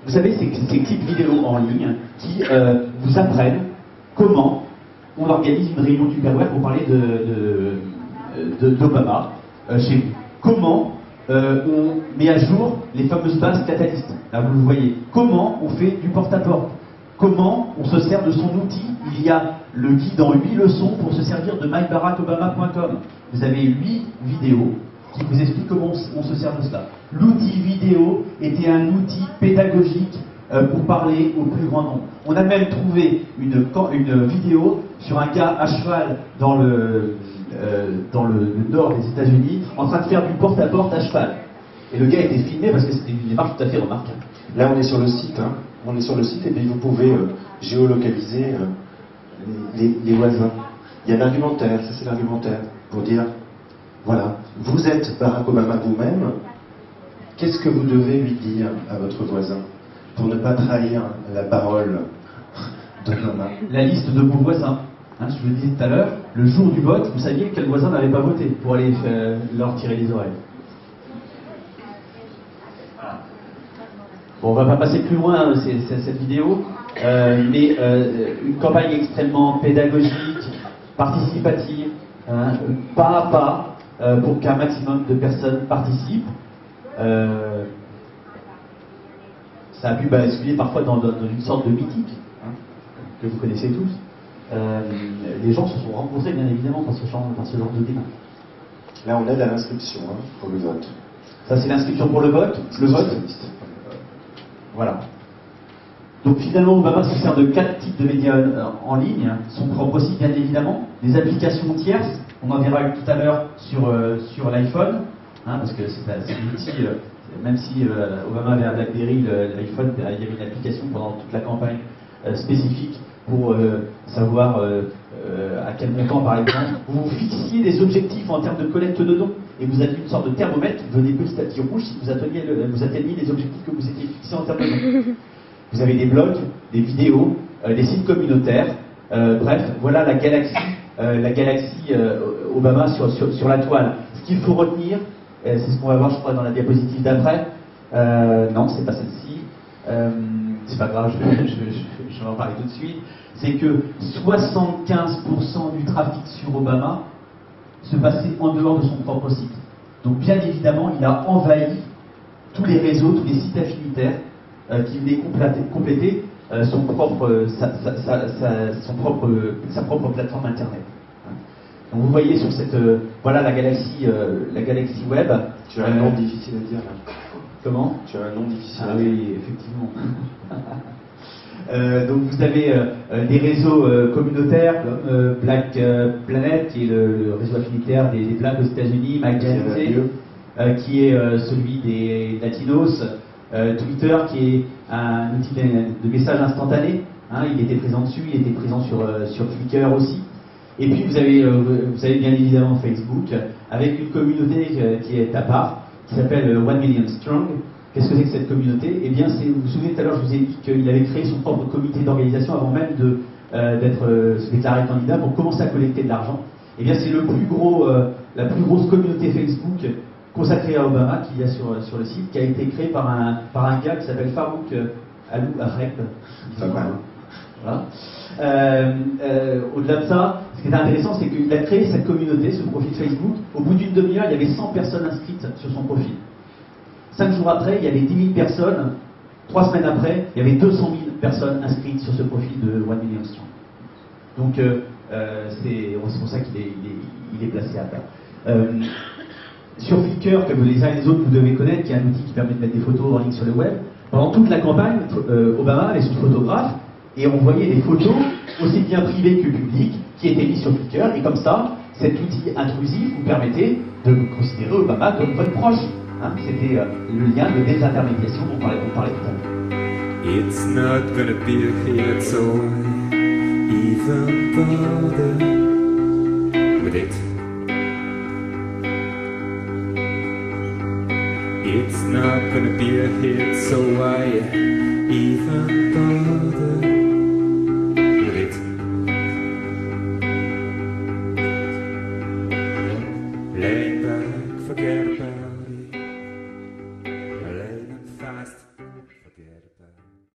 Vous savez, ces clips vidéo en ligne qui vous apprennent comment on organise une réunion Tupperware pour parler d'Obama chez vous. Comment on met à jour les fameuses bases catalystes. Là, vous le voyez. Comment on fait du porte-à-porte. Comment on se sert de son outil. Il y a le guide en 8 leçons pour se servir de myBarackObama.com. Vous avez 8 vidéos qui vous expliquent comment on se sert de cela. L'outil vidéo était un outil pédagogique pour parler au plus grand nombre. On a même trouvé une vidéo sur un gars à cheval dans le nord des États-Unis en train de faire du porte-à-porte à cheval. Et le gars a été filmé parce que c'était une démarche tout à fait remarquable. Là, on est sur le site, hein. On est sur le site et puis vous pouvez géolocaliser les voisins. Il y a l'argumentaire, ça c'est l'argumentaire, pour dire, voilà, vous êtes Barack Obama vous-même, qu'est-ce que vous devez lui dire à votre voisin pour ne pas trahir la parole d'Obama? La liste de vos voisins. Hein, je vous le disais tout à l'heure, le jour du vote, vous saviez quel voisin n'avait pas voté pour aller leur tirer les oreilles. Bon, on va pas passer plus loin cette vidéo, mais une campagne extrêmement pédagogique, participative, hein, pas à pas, pour qu'un maximum de personnes participent. Ça a pu basculer parfois dans une sorte de mythique, hein, que vous connaissez tous. Les gens se sont rencontrés bien évidemment par ce genre de débat. Là, on aide à l'inscription, hein, pour le vote. Ça, c'est l'inscription pour le vote. Le vote. Voilà. Donc finalement, Obama se sert de 4 types de médias en ligne. Son propre site, bien évidemment. Des applications tierces. On en verra tout à l'heure sur l'iPhone, hein, parce que c'est un outil. Même si Obama avait un BlackBerry, l'iPhone, il y avait une application pendant toute la campagne spécifique pour savoir à quel montant, par exemple, vous fixiez des objectifs en termes de collecte de dons. Et vous aviez une sorte de thermomètre qui venait petit à petit rouge si vous atteigniez les objectifs que vous étiez fixés en termes de dons. Vous avez des blogs, des vidéos, des sites communautaires. Bref, voilà la galaxie Obama sur la toile. Ce qu'il faut retenir, c'est ce qu'on va voir, je crois, dans la diapositive d'après. Non, c'est pas celle-ci. C'est pas grave, je vais en parler tout de suite. C'est que 75% du trafic sur Obama se passait en dehors de son propre site. Donc bien évidemment, il a envahi tous les réseaux, tous les sites affinitaires qui venaient compléter sa propre plateforme internet. Donc vous voyez sur cette voilà la galaxie web. Tu as un nom difficile à dire là. Comment? Tu as un nom difficile à dire. Oui, effectivement. Donc vous avez des réseaux communautaires comme Black Planet, qui est le réseau affinitaire des Blacks aux États-Unis, McKinsey, qui est celui des Latinos, Twitter, qui est un outil de message instantané. Hein, il était présent dessus, il était présent sur Flickr aussi. Et puis vous avez bien évidemment Facebook, avec une communauté qui est à part, qui s'appelle 1 Million Strong. Qu'est-ce que c'est que cette communauté? Eh bien, vous vous souvenez tout à l'heure, je vous ai dit qu'il avait créé son propre comité d'organisation avant même d'être se déclarer candidat pour commencer à collecter de l'argent. Eh bien, c'est la plus grosse communauté Facebook consacrée à Obama qu'il y a sur le site, qui a été créée par un gars qui s'appelle Farouk Alou Arep. Voilà. Au-delà de ça, ce qui est intéressant, c'est qu'il a créé cette communauté, ce profil Facebook. Au bout d'une demi-heure, il y avait 100 personnes inscrites sur son profil. 5 jours après, il y avait 10 000 personnes. 3 semaines après, il y avait 200 000 personnes inscrites sur ce profil de 1 Million Strong. Donc, c'est pour ça qu'il est placé à part. Sur Flickr, que les uns et les autres vous devez connaître, qui est un outil qui permet de mettre des photos en ligne sur le web, pendant toute la campagne, Obama avait son photographe et on voyait des photos, aussi bien privées que publiques, qui étaient mises sur Flickr. Et comme ça, cet outil intrusif vous permettait de considérer Obama comme votre proche. Hein, c'était le lien de désintermédiation dont on parlait tout à l'heure. It's not gonna be a hit, so I even bother with it. It's not gonna be a hit, so I